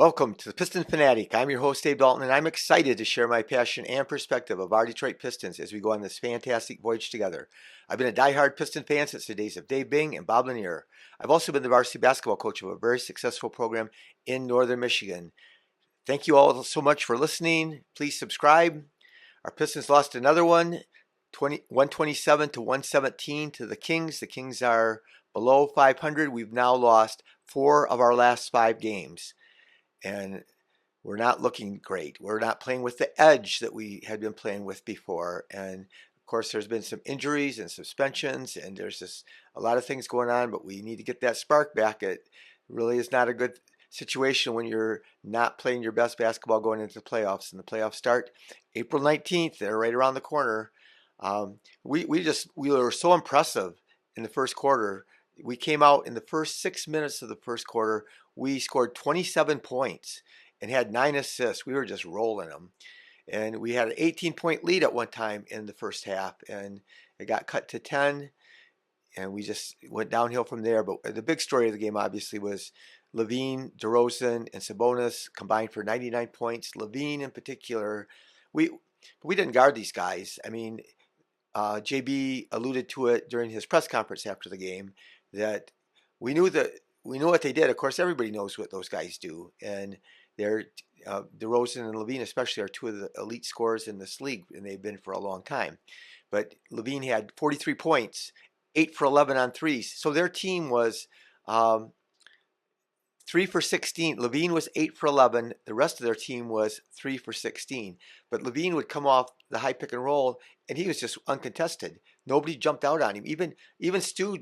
Welcome to the Piston Fanatic. I'm your host, Dave Dalton, and I'm excited to share my passion and perspective of our Detroit Pistons as we go on this fantastic voyage together. I've been a diehard Piston fan since the days of Dave Bing and Bob Lanier. I've also been the varsity basketball coach of a very successful program in northern Michigan. Thank you all so much for listening. Please subscribe. Our Pistons lost another one, 127 to 117 to the Kings. The Kings are below 500. We've now lost 4 of our last 5 games. And we're not looking great. We're not playing with the edge that we had been playing with before. And of course, there's been some injuries and suspensions, and there's just a lot of things going on, but we need to get that spark back. It really is not a good situation when you're not playing your best basketball going into the playoffs. And the playoffs start April 19th. They're right around the corner. We were so impressive in the first quarter. We came out in the first 6 minutes of the first quarter. We scored 27 points and had 9 assists. We were just rolling them. And we had an 18-point lead at one time in the first half, and it got cut to 10, and we just went downhill from there. But the big story of the game, obviously, was LaVine, DeRozen, and Sabonis combined for 99 points. LaVine, in particular, we didn't guard these guys. I mean, JB alluded to it during his press conference after the game that we knew what they did. Of course, everybody knows what those guys do, and they're DeRozan and LaVine especially are 2 of the elite scorers in this league, and they've been for a long time. But LaVine had 43 points, 8 for 11 on threes. So their team was 3 for 16. LaVine was 8 for 11. The rest of their team was 3 for 16. But LaVine would come off the high pick and roll, and he was just uncontested. Nobody jumped out on him. Even Stu,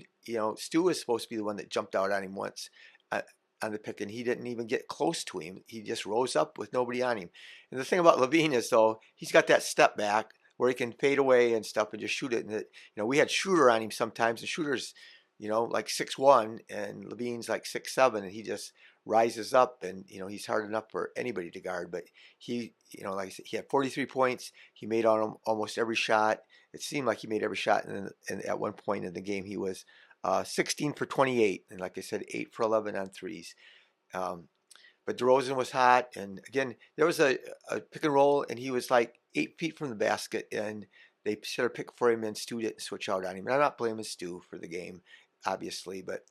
Stu was supposed to be the one that jumped out on him once on the pick, and he didn't even get close to him. He just rose up with nobody on him. And the thing about LaVine is, though, he's got that step back where he can fade away and stuff and just shoot it. And we had Schroder on him sometimes, and Schroder's like 6'1", and LaVine's like 6'7", and he just rises up, and he's hard enough for anybody to guard. But he, like I said, he had 43 points. He made on almost every shot. It seemed like he made every shot, and at one point in the game, he was 16 for 28, and like I said, 8 for 11 on threes. But DeRozan was hot, and again, there was a pick and roll, and he was like 8 feet from the basket, and they set a pick for him, and Stu didn't switch out on him. And I'm not blaming Stu for the game, obviously, but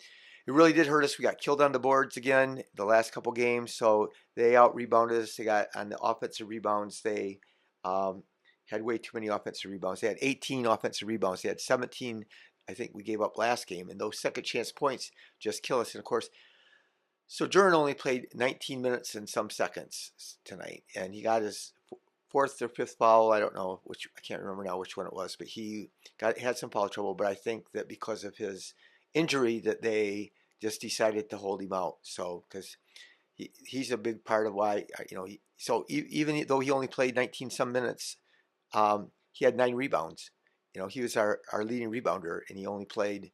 it really did hurt us. We got killed on the boards again the last couple games, so they out-rebounded us. They got on the offensive rebounds. They had way too many offensive rebounds. They had 18 offensive rebounds. They had 17, I think we gave up last game, and those second chance points just kill us. And of course, Sojourn only played 19 minutes and some seconds tonight, and he got his 4th or 5th foul. I don't know which. I can't remember now which one it was, but he had some foul trouble. But I think that because of his injury, that they just decided to hold him out. So because he's a big part of why so even though he only played 19 some minutes, he had 9 rebounds. He was our leading rebounder, and he only played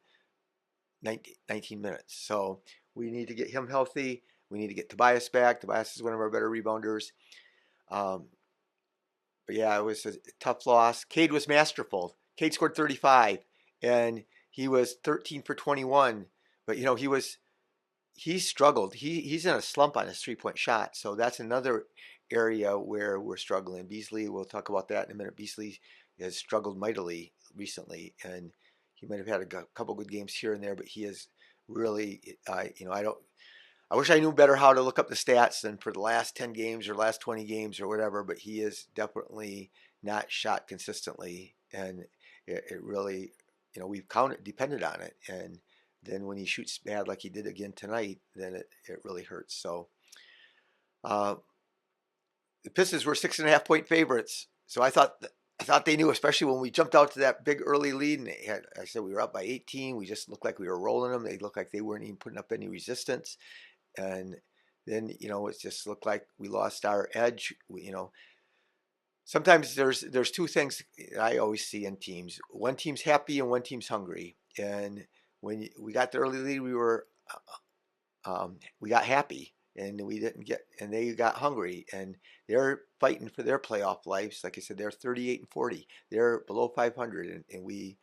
19 minutes. So we need to get him healthy. We need to get Tobias back. Tobias is one of our better rebounders. But yeah, it was a tough loss. Cade was masterful. Cade scored 35, and he was 13 for 21. But he struggled. He's in a slump on his 3-point shot. So that's another area where we're struggling. Beasley, we'll talk about that in a minute. Beasley has struggled mightily recently, and he might have had a couple good games here and there, but he is really, I wish I knew better how to look up the stats than for the last 10 games or last 20 games or whatever, but he is definitely not shot consistently, and it really, we've depended on it, and then when he shoots bad like he did again tonight, then it really hurts. So the Pistons were 6.5-point favorites, so I thought they knew, especially when we jumped out to that big early lead. And I said we were up by 18. We just looked like we were rolling them. They looked like they weren't even putting up any resistance. And then, it just looked like we lost our edge. Sometimes there's 2 things I always see in teams. One team's happy and one team's hungry. And when we got the early lead, we got happy. And they got hungry, and they're fighting for their playoff lives. Like I said, they're 38 and 40. They're below 500, and we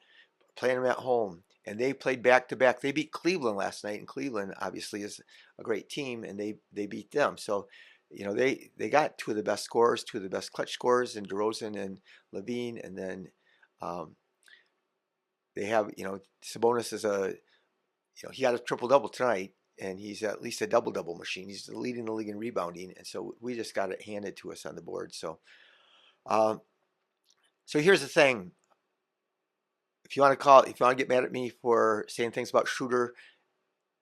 playing them at home. and they played back to back. They beat Cleveland last night, and Cleveland obviously is a great team, and they beat them. So, they got two of the best scorers, two of the best clutch scorers in DeRozen and LaVine, and then um, they have, Sabonis is he got a triple double tonight, and he's at least a double double machine. He's leading the league in rebounding, and so we just got it handed to us on the board. Um, so here's the thing. If you want to get mad at me for saying things about Schroder,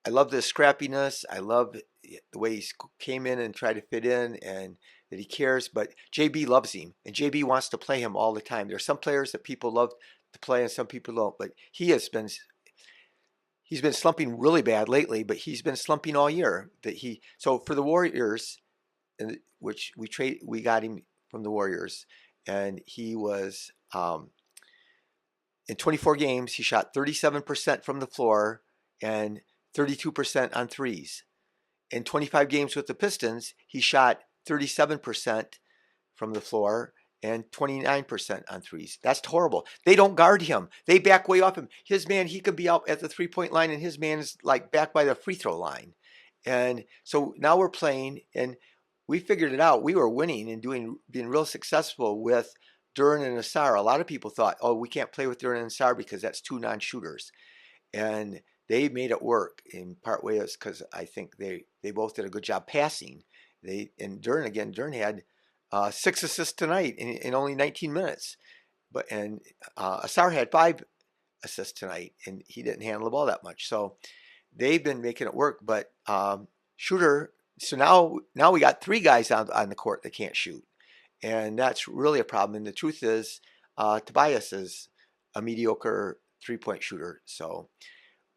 I love the scrappiness. I love the way he came in and tried to fit in, and that he cares. But JB loves him, and JB wants to play him all the time. There are some players that people love to play, and some people don't. But he's been slumping really bad lately. But he's been slumping all year. So for the Warriors, which we got him from the Warriors, and he was in 24 games, he shot 37% from the floor and 32% on threes. In 25 games with the Pistons, he shot 37% from the floor and 29% on threes. That's horrible. They don't guard him. They back way off him. His man, he could be out at the 3-point line, and his man is like back by the free throw line. And so now we're playing, and we figured it out. We were winning and being real successful with Duren and Asar. A lot of people thought, oh, we can't play with Duren and Asar because that's two non-shooters. And they made it work in part ways because I think they both did a good job passing. And Duren had 6 assists tonight in only 19 minutes. And Asar had 5 assists tonight, and he didn't handle the ball that much. So they've been making it work. But Schroder, so now we got 3 guys on the court that can't shoot. And that's really a problem. And the truth is, Tobias is a mediocre 3-point shooter. So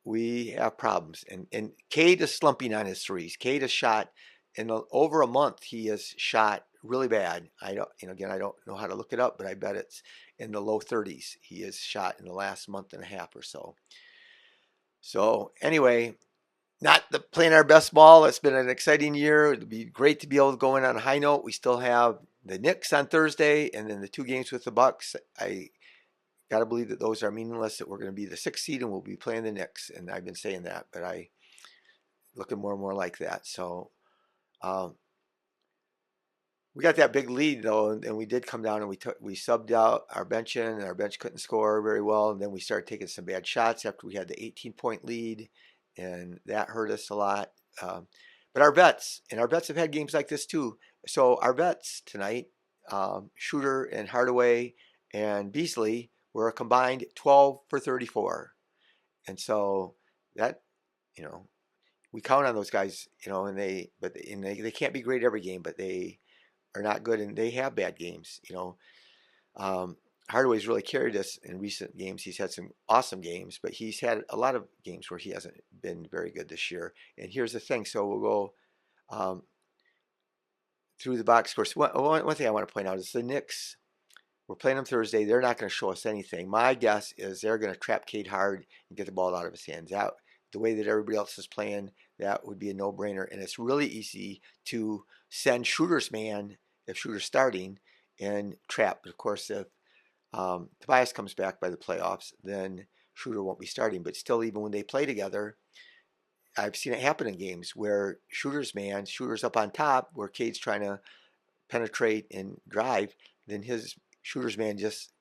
we have problems. And Cade is slumping on his threes. Cade has shot over a month. He has shot really bad. I don't know how to look it up, but I bet it's in the low 30s. He has shot in the last month and a half or so. So anyway, not playing our best ball. It's been an exciting year. It'd be great to be able to go in on a high note. We still have the Knicks on Thursday, and then the 2 games with the Bucks. I got to believe that those are meaningless, that we're going to be the 6th seed and we'll be playing the Knicks. And I've been saying that, but looking more and more like that. So we got that big lead though, and we did come down and we subbed out our bench in, and our bench couldn't score very well. And then we started taking some bad shots after we had the 18-point lead, and that hurt us a lot. But our vets have had games like this too. So our vets tonight, Schroder and Hardaway and Beasley, were a combined 12 for 34. And so that, we count on those guys, and they can't be great every game, but they are not good, and they have bad games. Hardaway's really carried us in recent games. He's had some awesome games, but he's had a lot of games where he hasn't been very good this year. And here's the thing. So we'll go through the box scores. One thing I want to point out is the Knicks. We're playing them Thursday. They're not going to show us anything. My guess is they're going to trap Cade hard and get the ball out of his hands. The way that everybody else is playing, that would be a no-brainer. And it's really easy to send Schroder's man, if Schroder's starting, and trap. But of course, if Tobias comes back by the playoffs, then Schroder won't be starting. But still, even when they play together, I've seen it happen in games where Schroder's up on top, where Cade's trying to penetrate and drive, then Schroder's man just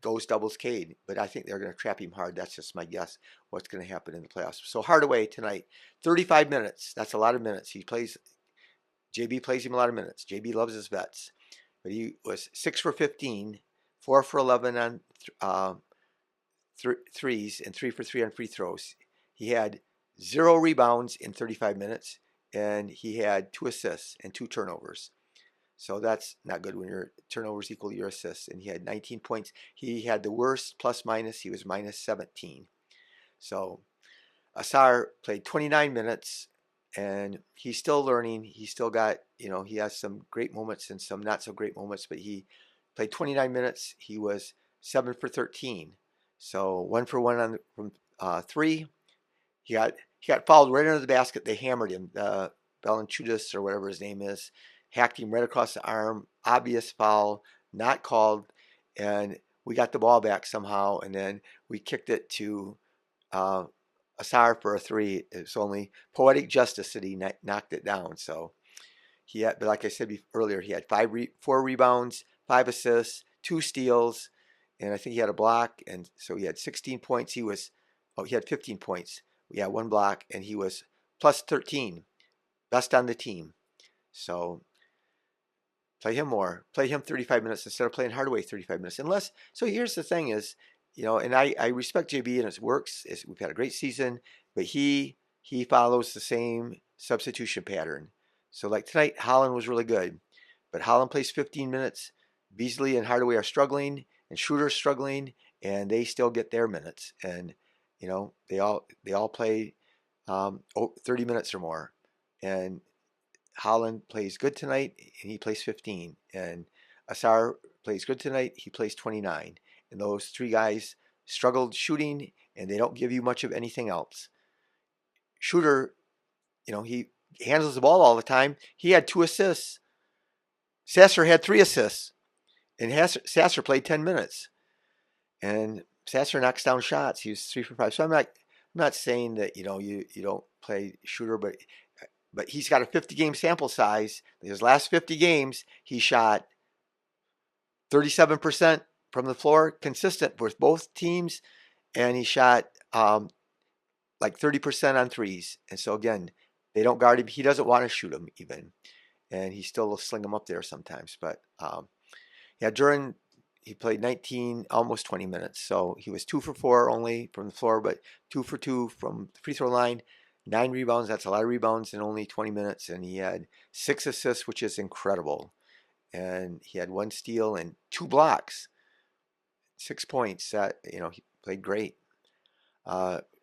doubles Cade. But I think they're going to trap him hard. That's just my guess what's going to happen in the playoffs. So Hardaway tonight, 35 minutes. That's a lot of minutes. JB plays him a lot of minutes. JB loves his vets. But he was 6 for 15, 4 for 11 on threes, and 3 for 3 on free throws. He had 0 rebounds in 35 minutes, and he had 2 assists and 2 turnovers. So that's not good when your turnovers equal your assists. And he had 19 points. He had the worst plus minus. He was minus 17. So Asar played 29 minutes, and he's still learning. He's still got, he has some great moments and some not so great moments, but he played 29 minutes. He was 7 for 13. So 1 for 1 from 3. He got fouled right under the basket. They hammered him. Valanchunas, or whatever his name is, hacked him right across the arm. Obvious foul, not called. And we got the ball back somehow, and then we kicked it to uh, Asar for a three. It's only poetic justice that he knocked it down. So he had, but like I said earlier, he had 4 rebounds, 5 assists, 2 steals, and I think he had a block. And so he had 16 points. He had 15 points. We had 1 block, and he was plus 13, best on the team. So play him more. Play him 35 minutes instead of playing Hardaway 35 minutes. So here's the thing is, and I respect JB and his works. We've had a great season, but he follows the same substitution pattern. So like tonight, Holland was really good, but Holland plays 15 minutes. Beasley and Hardaway are struggling, and Schroeder's struggling, and they still get their minutes. And they all play 30 minutes or more. And Holland plays good tonight, and he plays 15. And Asar plays good tonight, he plays 29. And those 3 guys struggled shooting, and they don't give you much of anything else. Schroeder, he handles the ball all the time. He had 2 assists. Sasser had 3 assists, and Sasser played 10 minutes. And Sasser knocks down shots. He was 3 for 5. So I'm not saying that you don't play Schroeder, but he's got a 50-game sample size. His last 50 games, he shot 37% from the floor, consistent with both teams, and he shot like 30% on threes. And so again, they don't guard him. He doesn't want to shoot them even, and he still will sling them up there sometimes. But he played 19, almost 20 minutes. So he was 2 for 4 only from the floor, but 2 for 2 from the free throw line. 9 rebounds. That's a lot of rebounds in only 20 minutes. And he had 6 assists, which is incredible. And he had 1 steal and 2 blocks. 6 points. He played great.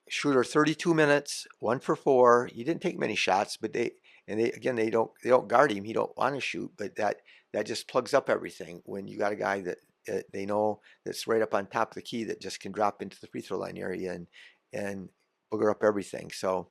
Schroeder 32 minutes, 1 for 4. He didn't take many shots, but they don't guard him. He don't want to shoot, but that just plugs up everything when you got a guy that they know that's right up on top of the key that just can drop into the free throw line area and booger up everything. So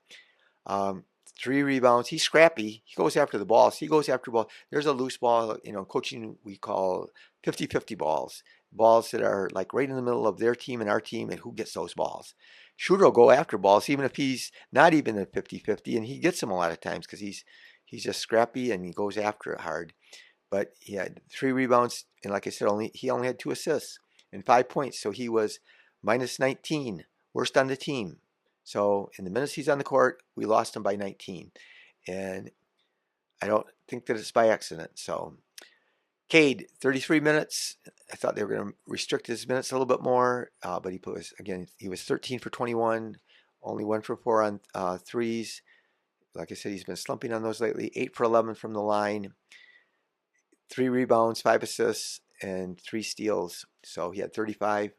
3 rebounds. He's scrappy. He goes after the balls. He goes after ball. There's a loose ball. Coaching we call 50-50 balls. Balls that are like right in the middle of their team and our team, and who gets those balls. Schroeder will go after balls even if he's not even at 50-50, and he gets them a lot of times because he's just scrappy and he goes after it hard. But he had 3 rebounds, and like I said, he only had 2 assists and 5 points, so he was minus 19, worst on the team. So in the minutes he's on the court, we lost him by 19, and I don't think that it's by accident. So Cade, 33 minutes. I thought they were going to restrict his minutes a little bit more, but he was 13 for 21, only 1 for 4 on threes. Like I said, he's been slumping on those lately. 8 for 11 from the line, 3 rebounds, 5 assists, and 3 steals. So he had 35.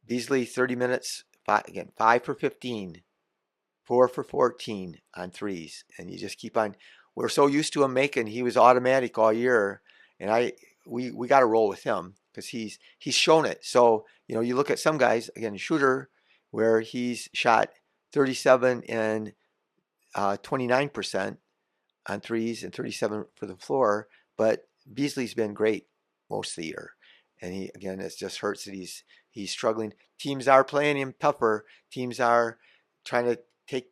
Beasley, 30 minutes, 5 for 15, 4 for 14 on threes. And you just keep on. We're so used to him he was automatic all year. And we got to roll with him because he's shown it. So, you look at some guys, again, Schroeder, where he's shot 37 and 29% on threes and 37 for the floor. But Beasley's been great most of the year. And it just hurts that he's struggling. Teams are playing him tougher. Teams are trying to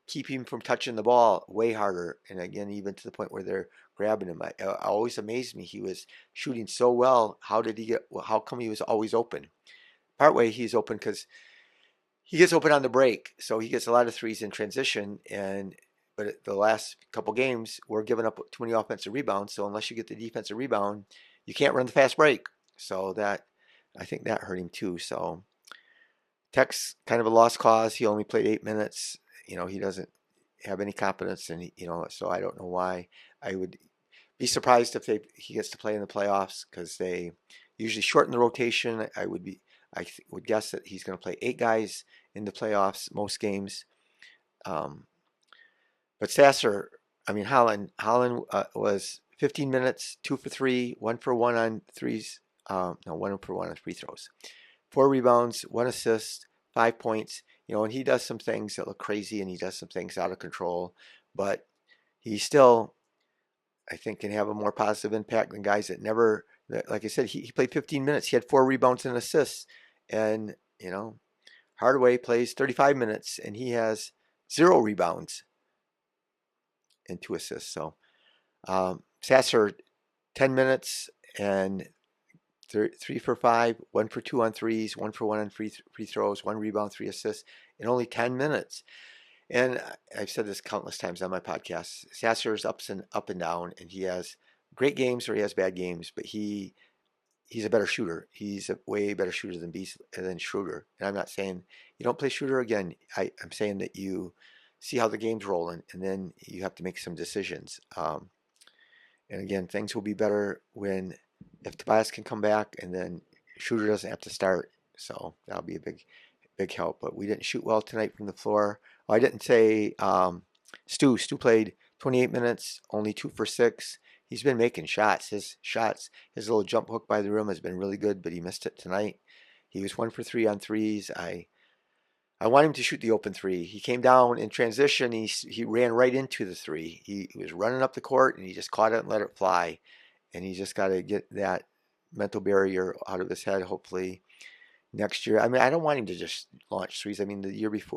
keep him from touching the ball way harder. And again, even to the point where they're grabbing him. It always amazed me. He was shooting so well. How come he was always open? Partway he's open because he gets open on the break. So he gets a lot of threes in transition. But the last couple games, we're giving up too many offensive rebounds. So unless you get the defensive rebound, you can't run the fast break. So I think that hurt him too. So Tech's kind of a lost cause. He only played 8 minutes. He doesn't have any competence, and so I don't know why. I would be surprised if he gets to play in the playoffs because they usually shorten the rotation. I would guess that he's going to play 8 guys in the playoffs most games. But Holland was 15 minutes, 2 for 3, 1 for 1 on threes. 1 for 1 on free throws. 4 rebounds, 1 assist, 5 points. And he does some things that look crazy, and he does some things out of control. But he still, I think, can have a more positive impact than guys that never. Like I said, he played 15 minutes. He had 4 rebounds and assists, and Hardaway plays 35 minutes, and he has 0 rebounds and 2 assists. So Sasser, 10 minutes and 3 for 5, 1 for 2 on threes, 1 for 1 on free throws, 1 rebound, 3 assists in only 10 minutes. And I've said this countless times on my podcast. Sasser is up and down, and he has great games or he has bad games, but he's a better shooter. He's a way better shooter than Schroder. And I'm not saying you don't play Schroder again. I'm saying that you see how the game's rolling, and then you have to make some decisions. And again, things will be better if Tobias can come back, and then Schroder doesn't have to start. So that'll be a big help. But we didn't shoot well tonight from the floor. I didn't say Stu. Stu played 28 minutes, only 2 for 6. He's been making shots. His little jump hook by the rim has been really good, but he missed it tonight. He was 1 for 3 on threes. I want him to shoot the open 3. He came down in transition. He ran right into the 3. He was running up the court, and he just caught it and let it fly. And he just got to get that mental barrier out of his head, hopefully, next year. I mean, I don't want him to just launch threes. I mean,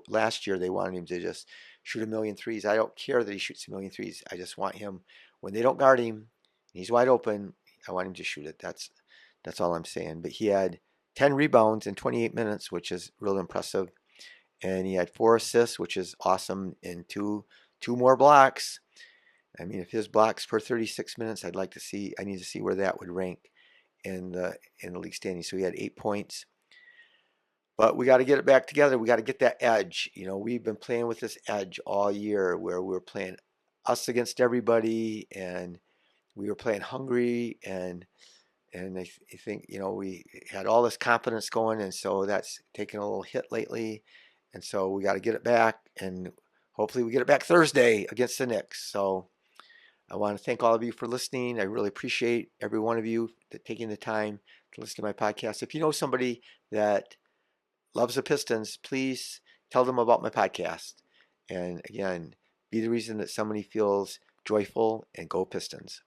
last year, they wanted him to just shoot a million threes. I don't care that he shoots a million threes. I just want him, when they don't guard him, and he's wide open, I want him to shoot it. That's all I'm saying. But he had 10 rebounds in 28 minutes, which is real impressive. And he had 4 assists, which is awesome, and two more blocks. I mean, if his blocks per 36 minutes, I need to see where that would rank in the league standings. So he had 8 points. But we got to get it back together. We got to get that edge. We've been playing with this edge all year, where we're playing us against everybody, and we were playing hungry, and I think we had all this confidence going, and so that's taken a little hit lately. And so we got to get it back, and hopefully we get it back Thursday against the Knicks. So I want to thank all of you for listening. I really appreciate every one of you taking the time to listen to my podcast. If you know somebody that loves the Pistons, please tell them about my podcast. And again, be the reason that somebody feels joyful, and go Pistons.